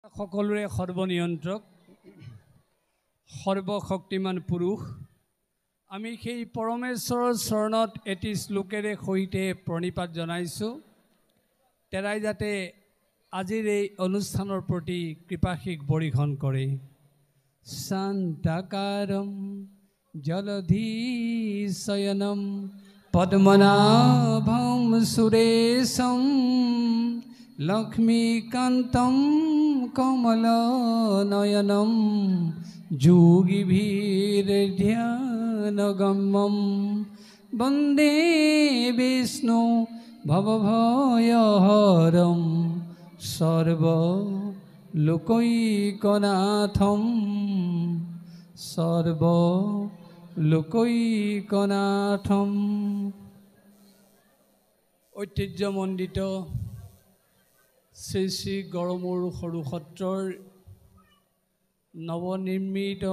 সকলোৰে সৰ্বনিয়ন্ত্ৰক সৰ্বশক্তিমান পুৰুষ আমি সেই পৰমেশ্বৰৰ চৰণত এটি শ্লোকেৰে সৈতে প্ৰণিপাত জনাইছোঁ তেৰাই যাতে আজিৰ এই অনুষ্ঠানৰ প্ৰতি কৃপাশীষ বৰিখন কৰে শান্তাকাৰম জলধি শয়নম পদ্মনাভম সুৰেশম লক্ষ্মীকান্তম কমলনয়নম যোগীভিৰ্ধ্যানগম্যম বন্দে বিষ্ণু ভবভয়হৰম সৰ্বলোকৈকনাথম সৰ্বলোকৈকনাথম ঐতিহ্যমণ্ডিত শ্ৰী শ্ৰী গড়মূৰ সৰু সত্ৰৰ নৱনিৰ্মিত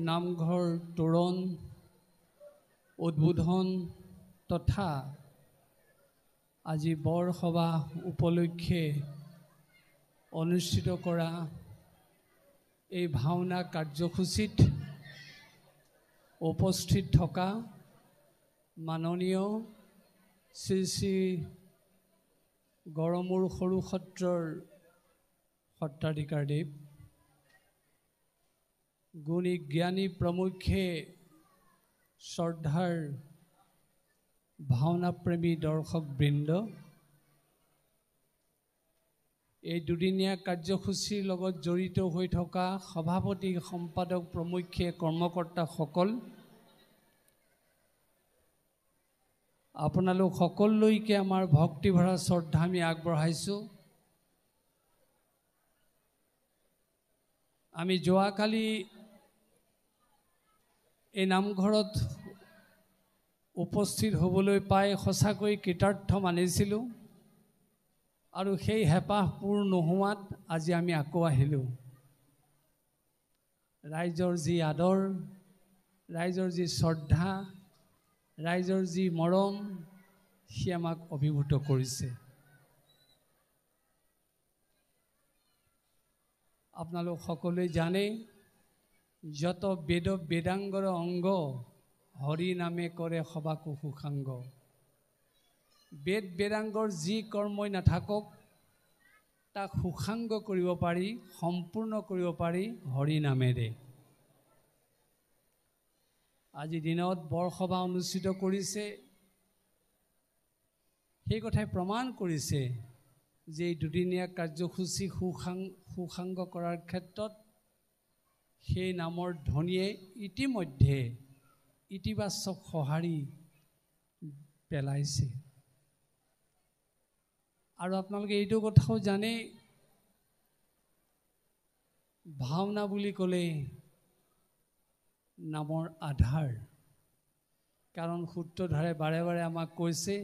নামঘৰ তোৰণ উদ্বোধন তথা আজি বৰসভা উপলক্ষে অনুষ্ঠিত কৰা এই ভাওনা কাৰ্যসূচীত উপস্থিত থকা মাননীয় শ্ৰী শ্ৰী গড়মূৰ সৰু সত্ৰৰ সত্ৰাধিকাৰদেৱ গুণী জ্ঞানী প্ৰমুখ্যে শ্ৰদ্ধাৰ ভাওনাপ্ৰেমী দৰ্শকবৃন্দ এই দুদিনীয়া কাৰ্যসূচীৰ লগত জড়িত হৈ থকা সভাপতি সম্পাদক প্ৰমুখ্যে কৰ্মকৰ্তাসকল আপোনালোক সকলোলৈকে আমাৰ ভক্তিভৰা শ্ৰদ্ধা আমি আগবঢ়াইছোঁ আমি যোৱাকালি এই নামঘৰত উপস্থিত হ'বলৈ পাই সঁচাকৈ কৃতাৰ্থ মানিছিলোঁ আৰু সেই হেঁপাহ পূৰ নোহোৱাত আজি আমি আকৌ আহিলোঁ ৰাইজৰ যি আদৰ ৰাইজৰ যি শ্ৰদ্ধা ৰাইজৰ যি মৰম সি আমাক অভিভূত কৰিছে আপোনালোক সকলোৱে জানে যত বেদ বেদাংগৰ অংগ হৰি নামে কৰে সবাকো সুখাংগ বেদ বেদাংগৰ যি কৰ্মই নাথাকক তাক সুখাংগ কৰিব পাৰি সম্পূৰ্ণ কৰিব পাৰি হৰি নামেৰে আজি দিনত বৰসভা অনুষ্ঠিত কৰিছে সেই কথাই প্ৰমাণ কৰিছে যে এই দুদিনীয়া কাৰ্যসূচী সুসাংগ কৰাৰ ক্ষেত্ৰত সেই নামৰ ধ্বনিয়ে ইতিমধ্যে ইতিবাচক সঁহাৰি পেলাইছে আৰু আপোনালোকে এইটো কথাও জানে ভাওনা বুলি ক'লে নামৰ আধাৰ কাৰণ সূত্ৰধাৰে বাৰে বাৰে আমাক কৈছে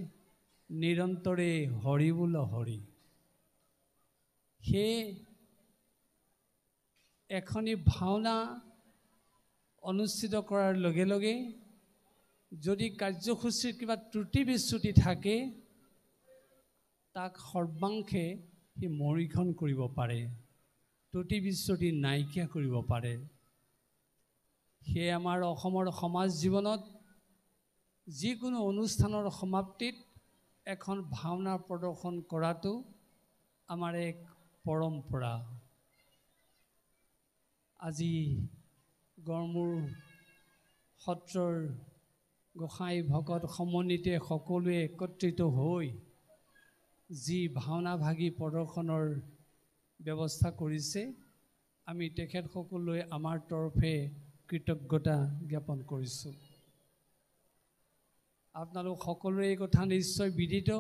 নিৰন্তৰে হৰি বোল হৰি সেই এখনি ভাওনা অনুষ্ঠিত কৰাৰ লগে লগে যদি কাৰ্যসূচীৰ কিবা ত্ৰুটি বিচ্যুতি থাকে তাক সৰ্বাংশে সি মৰীক্ষণ কৰিব পাৰে ত্ৰুটি বিচ্যুতি নাইকিয়া কৰিব পাৰে সেয়ে আমাৰ অসমৰ সমাজ জীৱনত যিকোনো অনুষ্ঠানৰ সমাপ্তিত এখন ভাওনা প্ৰদৰ্শন কৰাটো আমাৰ এক পৰম্পৰা আজি গড়মূৰ সত্ৰৰ গোসাঁই ভকত সমন্বিতে সকলোৱে একত্ৰিত হৈ যি ভাওনা ভাগী প্ৰদৰ্শনৰ ব্যৱস্থা কৰিছে আমি তেখেতসকললৈ আমাৰ তৰফে কৃতজ্ঞতা জ্ঞাপন কৰিছোঁ আপোনালোক সকলোৰে এই কথা নিশ্চয় বিদিত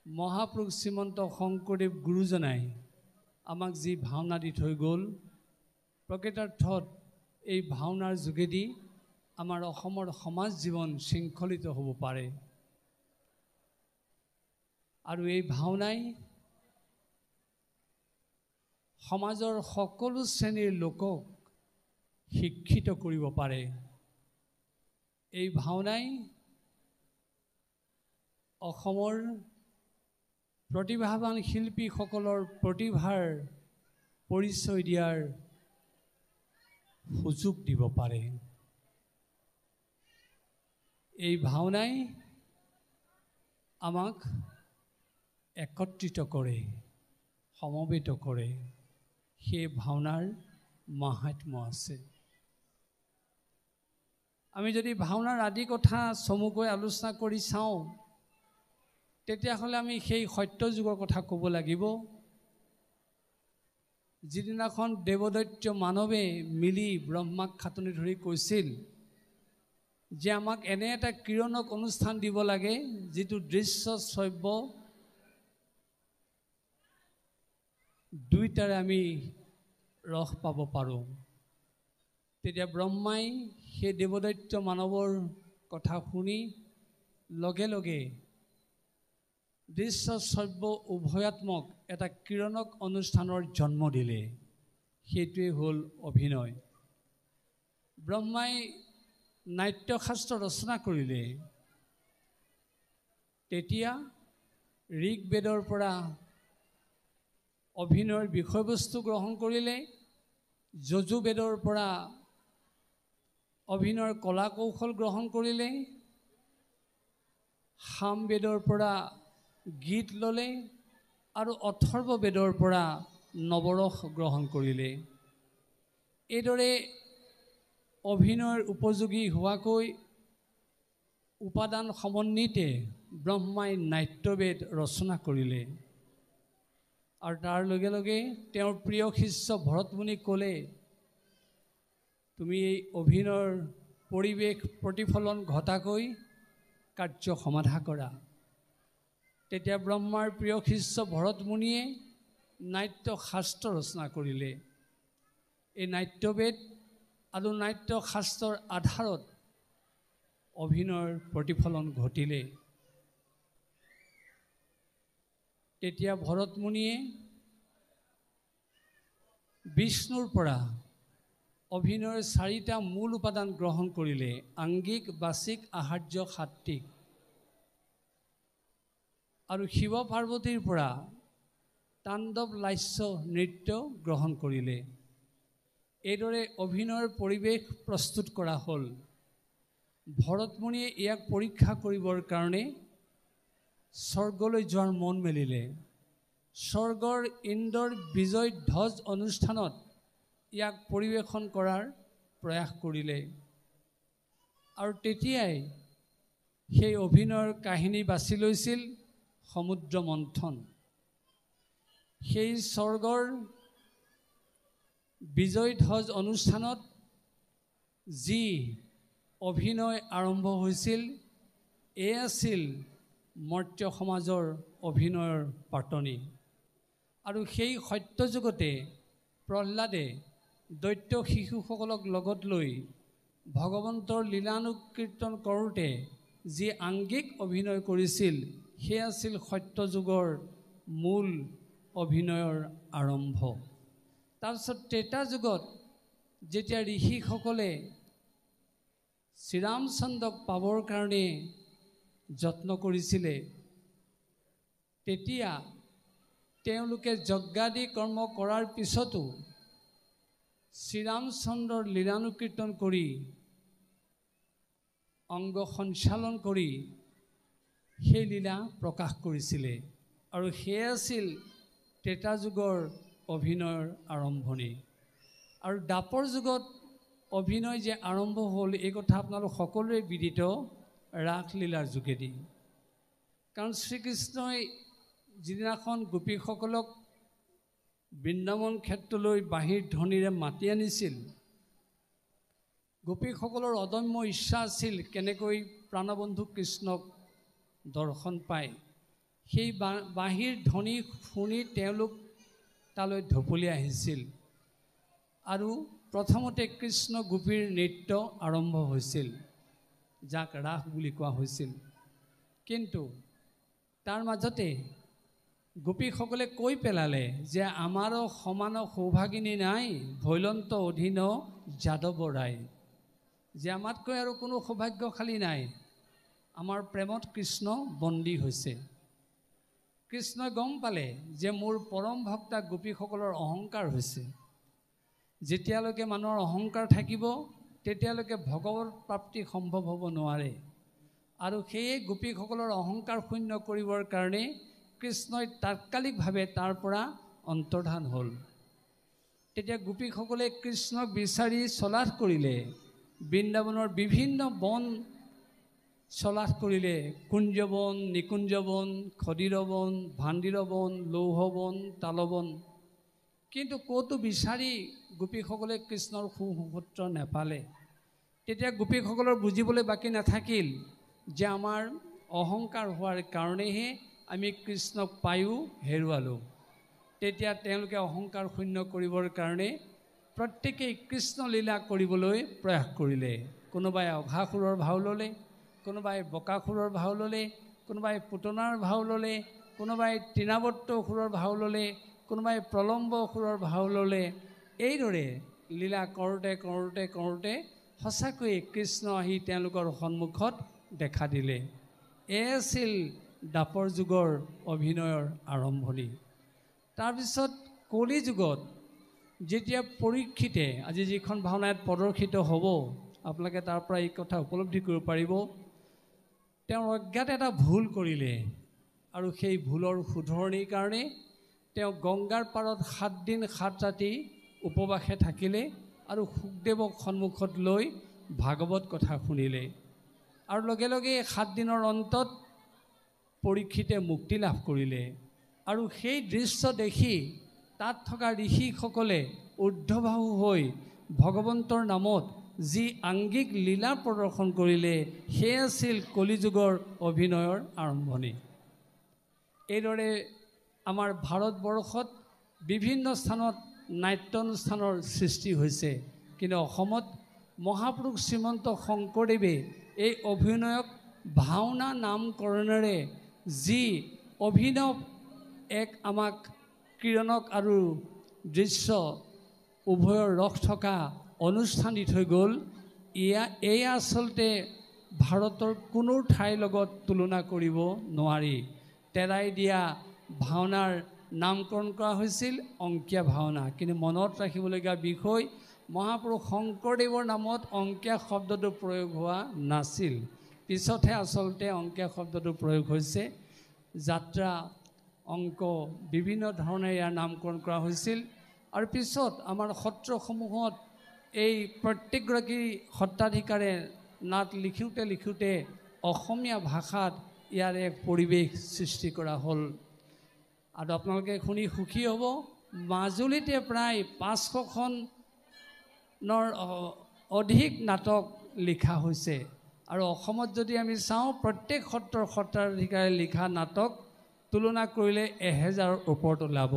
মহাপুৰুষ শ্ৰীমন্ত শংকৰদেৱ গুৰুজনাই আমাক যি ভাওনা দি থৈ গ'ল প্ৰকৃতাৰ্থত এই ভাওনাৰ যোগেদি আমাৰ অসমৰ সমাজ জীৱন শৃংখলিত হ'ব পাৰে আৰু এই ভাওনাই সমাজৰ সকলো শ্ৰেণীৰ লোকক শিক্ষিত কৰিব পাৰে এই ভাওনাই অসমৰ প্ৰতিভাৱান শিল্পীসকলৰ প্ৰতিভাৰ পৰিচয় দিয়াৰ সুযোগ দিব পাৰে। এই ভাওনাই আমাক একত্ৰিত কৰে, সমবেত কৰে। সেই ভাওনাৰ মাহাত্ম্য আছে। আমি যদি ভাওনাৰ আদি কথা চমুকৈ আলোচনা কৰি চাওঁ, তেতিয়াহ'লে আমি সেই সত্য যুগৰ কথা ক'ব লাগিব, যিদিনাখন দেৱদৈত্য মানৱে মিলি ব্ৰহ্মাক খাটনি ধৰি কৈছিল যে আমাক এনে এটা কিৰণক অনুষ্ঠান দিব লাগে যিটো দৃশ্য শ্ৰব্য দুইটাৰে আমি ৰস পাব পাৰোঁ। তেতিয়া ব্ৰহ্মাই সেই দেৱদৈত্য মানৱৰ কথা শুনি লগে লগে দৃশ্য শ্ৰব্য উভয়াত্মক এটা কিৰণক অনুষ্ঠানৰ জন্ম দিলে। সেইটোৱে হ'ল অভিনয়। ব্ৰহ্মাই নাট্যশাস্ত্ৰ ৰচনা কৰিলে। তেতিয়া ঋগ্বেদৰ পৰা অভিনয়ৰ বিষয়বস্তু গ্ৰহণ কৰিলে, যজুৰ্বেদৰ পৰা অভিনয়ৰ কলা কৌশল গ্ৰহণ কৰিলে, সামবেদৰ পৰা গীত ল'লে আৰু অথৰ্ববেদৰ পৰা নৱৰস গ্ৰহণ কৰিলে। এইদৰে অভিনয়ৰ উপযোগী হোৱাকৈ উপাদান সমন্বিতে ব্ৰহ্মাই নাট্যবেদ ৰচনা কৰিলে। আৰু তাৰ লগে লগে তেওঁৰ প্ৰিয় শিষ্য ভৰতমুনিক ক'লে, তুমি এই অভিনয়ৰ পৰিৱেশ প্ৰতিফলন ঘটাকৈ কাৰ্য সমাধা কৰা। তেতিয়া ব্ৰহ্মাৰ প্ৰিয় শিষ্য ভৰতমুনিয়ে নাট্যশাস্ত্ৰ ৰচনা কৰিলে। এই নাট্যবেদ আৰু নাট্যশাস্ত্ৰৰ আধাৰত অভিনয়ৰ প্ৰতিফলন ঘটিলে। তেতিয়া ভৰতমুনিয়ে বিষ্ণুৰ পৰা অভিনয়ৰ 4টা মূল উপাদান গ্ৰহণ কৰিলে: আংগিক, বাচিক, আহাৰ্য, সাত্ত্বিক। আৰু শিৱ পাৰ্বতীৰ পৰা তাণ্ডৱ, লাস্য নৃত্য গ্ৰহণ কৰিলে। এইদৰে অভিনয়ৰ পৰিৱেশ প্ৰস্তুত কৰা হ'ল। ভৰতমুনিয়ে ইয়াক পৰীক্ষা কৰিবৰ কাৰণে স্বৰ্গলৈ যোৱাৰ মন মেলিলে। স্বৰ্গৰ ইন্দ্ৰৰ বিজয় ধ্বজ অনুষ্ঠানত ইয়াক পৰিৱেশন কৰাৰ প্ৰয়াস কৰিলে। আৰু তেতিয়াই সেই অভিনয়ৰ কাহিনী বাছি লৈছিল সমুদ্ৰ মন্থন। সেই স্বৰ্গৰ বিজয় ধ্বজ অনুষ্ঠানত যি অভিনয় আৰম্ভ হৈছিল, এয়া আছিল মৰ্ত্য সমাজৰ অভিনয়ৰ পাতনি। আৰু সেই সত্যযুগতে প্ৰহ্লাদে দৈত্য শিশুসকলক লগত লৈ ভগৱন্তৰ লীলানুকীৰ্তন কৰোঁতে যি আংগিক অভিনয় কৰিছিল, সেয়া আছিল সত্যযুগৰ মূল অভিনয়ৰ আৰম্ভ। তাৰপিছত ত্ৰেতা যুগত যেতিয়া ঋষিসকলে শ্ৰীৰামচন্দ্ৰক পাবৰ কাৰণে যত্ন কৰিছিলে, তেতিয়া তেওঁলোকে যজ্ঞাদি কৰ্ম কৰাৰ পিছতো শ্ৰীৰামচন্দ্ৰৰ লীলানুকীৰ্তন কৰি অংগ সঞ্চালন কৰি সেই লীলা প্ৰকাশ কৰিছিলে। আৰু সেয়া আছিল ত্ৰেতা যুগৰ অভিনয়ৰ আৰম্ভণি। আৰু দ্বাপৰ যুগত অভিনয় যে আৰম্ভ হ'ল, এই কথা আপোনালোক সকলোৱে বিদিত ৰাসলীলাৰ যোগেদি। কাৰণ শ্ৰীকৃষ্ণই যিদিনাখন গোপীসকলক বৃন্দাবন ক্ষেত্ৰলৈ বাঁহীৰ ধ্বনিৰে মাতি আনিছিল, গোপীসকলৰ অদম্য ইচ্ছা আছিল কেনেকৈ প্ৰাণবন্ধু কৃষ্ণক দৰ্শন পায়। সেই বাঁহীৰ ধ্বনি শুনি তেওঁলোক তালৈ ঢপলি আহিছিল। আৰু প্ৰথমতে কৃষ্ণ গোপীৰ নৃত্য আৰম্ভ হৈছিল, যাক ৰাস বুলি কোৱা হৈছিল। কিন্তু তাৰ মাজতে গোপীসকলে কৈ পেলালে যে আমাৰো সমান সৌভাগিনী নাই, ভৈলন্ত অধীন যাদৱ ৰায়। যে আমাতকৈ আৰু কোনো সৌভাগ্যশালী নাই, আমাৰ প্ৰেমত কৃষ্ণ বন্দী হৈছে। কৃষ্ণই গম পালে যে মোৰ পৰম ভক্তা গোপীসকলৰ অহংকাৰ হৈছে। যেতিয়ালৈকে মানুহৰ অহংকাৰ থাকিব তেতিয়ালৈকে ভগৱত প্ৰাপ্তি সম্ভৱ হ'ব নোৱাৰে। আৰু সেয়ে গোপীসকলৰ অহংকাৰ শূন্য কৰিবৰ কাৰণে কৃষ্ণই তাৎকালিকভাৱে তাৰ পৰা অন্তৰ্ধান হ'ল। তেতিয়া গোপীসকলে কৃষ্ণক বিচাৰি চলাথ কৰিলে, বৃন্দাবনৰ বিভিন্ন বন চলাথ কৰিলে, কুঞ্জবন, নিকুঞ্জবন, খদিৰবন, ভাণ্ডিৰবন, লৌহবন, তালবন। কিন্তু ক'তো বিচাৰি গোপীসকলে কৃষ্ণৰ সুসূত্ৰ নেপালে। তেতিয়া গোপীসকলৰ বুজিবলৈ বাকী নাথাকিল যে আমাৰ অহংকাৰ হোৱাৰ কাৰণেহে আমি কৃষ্ণক পায়ো হেৰুৱালোঁ। তেতিয়া তেওঁলোকে অহংকাৰ শূন্য কৰিবৰ কাৰণে প্ৰত্যেকেই কৃষ্ণ লীলা কৰিবলৈ প্ৰয়াস কৰিলে। কোনোবাই অঘাসুৰৰ ভাও ল'লে, কোনোবাই বকাসুৰৰ ভাও ল'লে, কোনোবাই পুতনাৰ ভাও ল'লে, কোনোবাই তৃণাৱৰ্ত অসুৰৰ ভাও ল'লে, কোনোবাই প্ৰলম্ব অসুৰৰ ভাও ল'লে। এইদৰে লীলা কৰোঁতে কৰোঁতে কৰোঁতে সঁচাকৈয়ে কৃষ্ণ আহি তেওঁলোকৰ সন্মুখত দেখা দিলে। এয়ে আছিল দ্বাপৰ যুগৰ অভিনয়ৰ আৰম্ভণি। তাৰপিছত কলি যুগত যেতিয়া পৰীক্ষিতে, আজি যিখন ভাওনাত প্ৰদৰ্শিত হ'ব, আপোনালোকে তাৰ পৰা এই কথা উপলব্ধি কৰিব পাৰিব, তেওঁ অজ্ঞাত এটা ভুল কৰিলে আৰু সেই ভুলৰ শুধৰণিৰ কাৰণে তেওঁ গংগাৰ পাৰত 7 দিন 7 ৰাতি উপবাসে থাকিলে আৰু শুকদেৱক সন্মুখত লৈ ভাগৱত কথা শুনিলে। আৰু লগে লগে 7 দিনৰ অন্তত পৰীক্ষিতে মুক্তি লাভ কৰিলে। আৰু সেই দৃশ্য দেখি তাত থকা ঋষিসকলে ঊৰ্ধ্ববাহু হৈ ভগৱন্তৰ নামত যি আংগিক লীলা প্ৰদৰ্শন কৰিলে, সেয়া আছিল কলিযুগৰ অভিনয়ৰ আৰম্ভণি। এইদৰে আমাৰ ভাৰতবৰ্ষত বিভিন্ন স্থানত নাট্যানুষ্ঠানৰ সৃষ্টি হৈছে, কিন্তু অসমত মহাপুৰুষ শ্ৰীমন্ত শংকৰদেৱে এই অভিনয়ক ভাওনা নামকৰণেৰে যি অভিনৱ এক আমাক কিৰণক আৰু দৃশ্য উভয়ৰ ৰস থকা অনুষ্ঠান দি থৈ গ'ল, এয়া আচলতে ভাৰতৰ কোনো ঠাইৰ লগত তুলনা কৰিব নোৱাৰি। তেৰাই দিয়া ভাওনাৰ নামকৰণ কৰা হৈছিল অংকীয়া ভাওনা। কিন্তু মনত ৰাখিবলগীয়া বিষয়, মহাপুৰুষ শংকৰদেৱৰ নামত অংকীয়া শব্দটো প্ৰয়োগ হোৱা নাছিল। পিছতহে আচলতে অংকীয়া শব্দটো প্ৰয়োগ হৈছে। যাত্ৰা, অংক বিভিন্ন ধৰণে ইয়াৰ নামকৰণ কৰা হৈছিল। আৰু পিছত আমাৰ সত্ৰসমূহত এই প্ৰত্যেকগৰাকী সত্ৰাধিকাৰে নাট লিখোঁতে অসমীয়া ভাষাত ইয়াৰ এক পৰিৱেশ সৃষ্টি কৰা হ'ল। আৰু আপোনালোকে শুনি সুখী হ'ব, মাজুলীতে প্ৰায় 500খনৰ অধিক নাটক লিখা হৈছে। আৰু অসমত যদি আমি চাওঁ, প্ৰত্যেক সত্ৰৰ সত্ৰাধিকাৰে লিখা নাটক তুলনা কৰিলে 1000ৰ ওপৰত ওলাব।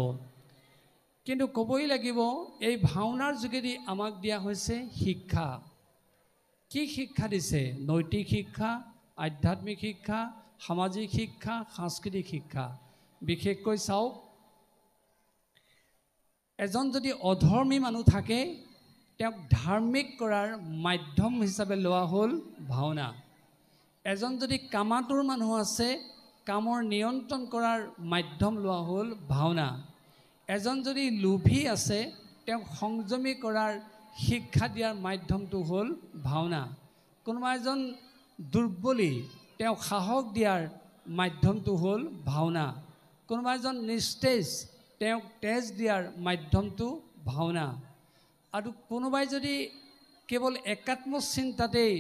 কিন্তু ক'বই লাগিব, এই ভাওনাৰ যোগেদি আমাক দিয়া হৈছে শিক্ষা। কি শিক্ষা দিছে? নৈতিক শিক্ষা, আধ্যাত্মিক শিক্ষা, সামাজিক শিক্ষা, সাংস্কৃতিক শিক্ষা। বিশেষকৈ চাওক, এজন যদি অধৰ্মী মানুহ থাকে, তেওঁক ধাৰ্মিক কৰাৰ মাধ্যম হিচাপে লোৱা হ'ল ভাওনা। এজন যদি কামাতুৰ মানুহ আছে, কামৰ নিয়ন্ত্ৰণ কৰাৰ মাধ্যম লোৱা হ'ল ভাওনা। এজন যদি লোভী আছে, তেওঁক সংযমী কৰাৰ শিক্ষা দিয়াৰ মাধ্যমটো হ'ল ভাওনা। কোনোবা এজন দুৰ্বলী, তেওঁক সাহস দিয়াৰ মাধ্যমটো হ'ল ভাওনা। কোনোবা এজন নিস্তেজ, তেওঁক তেজ দিয়াৰ মাধ্যমটো ভাওনা। আৰু কোনোবাই যদি কেৱল একাত্ম চিন্তাতেই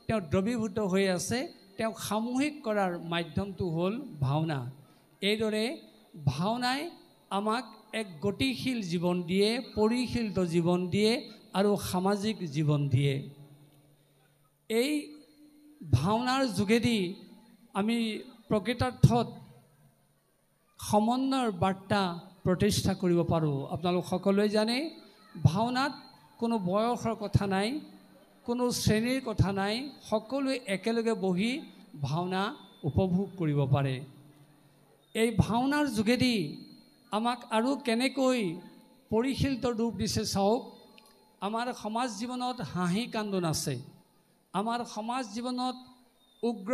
তেওঁ দ্ৰৱীভূত হৈ আছে, তেওঁক সামূহিক কৰাৰ মাধ্যমটো হ'ল ভাওনা। এইদৰে ভাওনাই আমাক এক গতিশীল জীৱন দিয়ে, পৰিশীলিত জীৱন দিয়ে আৰু সামাজিক জীৱন দিয়ে। এই ভাওনাৰ যোগেদি আমি প্ৰকৃতাৰ্থত সমন্বয়ৰ বাৰ্তা প্ৰতিষ্ঠা কৰিব পাৰোঁ। আপোনালোক সকলোৱে জানে, ভাওনাত কোনো বয়সৰ কথা নাই, কোনো শ্ৰেণীৰ কথা নাই, সকলোৱে একেলগে বহি ভাওনা উপভোগ কৰিব পাৰে। এই ভাওনাৰ যোগেদি আমাক আৰু কেনেকৈ পৰিশীলিত ৰূপ দিছে চাওক। আমাৰ সমাজ জীৱনত হাঁহি কান্দোন আছে, আমাৰ সমাজ জীৱনত উগ্ৰ